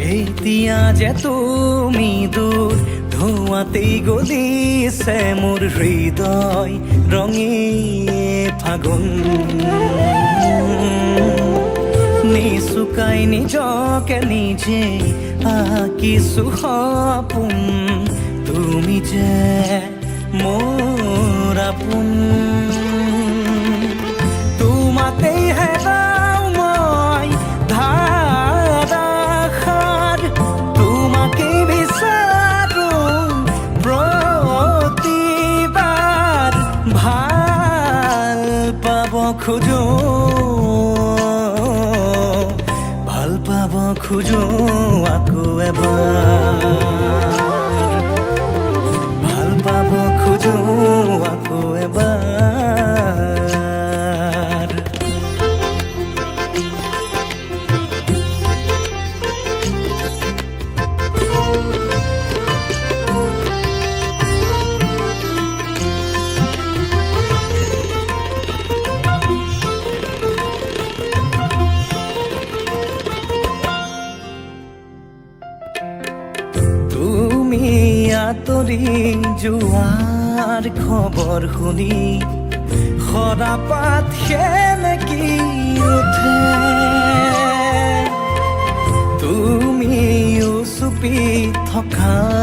এতিয়া যে তুমি দূৰ ধোঁৱাতেই গলিছে মোৰ হৃদয় ৰঙী ফাগুন নিচুকাই নিজকে নিজে আঁকিছো সপোন তুমি যে মোৰ আপোন তোমাতেই হেৰাও মই ধাৰাসাৰ তোমাকেই বিচাৰো প্ৰতিবাৰ ভাল পাব খোজো আকৌ এবাৰ ভাল পাব খোজো আকৌ এবাৰ তুমি আঁতৰি যোৱাৰ খবৰ শুনি সৰাপাত সেমেকি উঠে তুমি চুপি থকা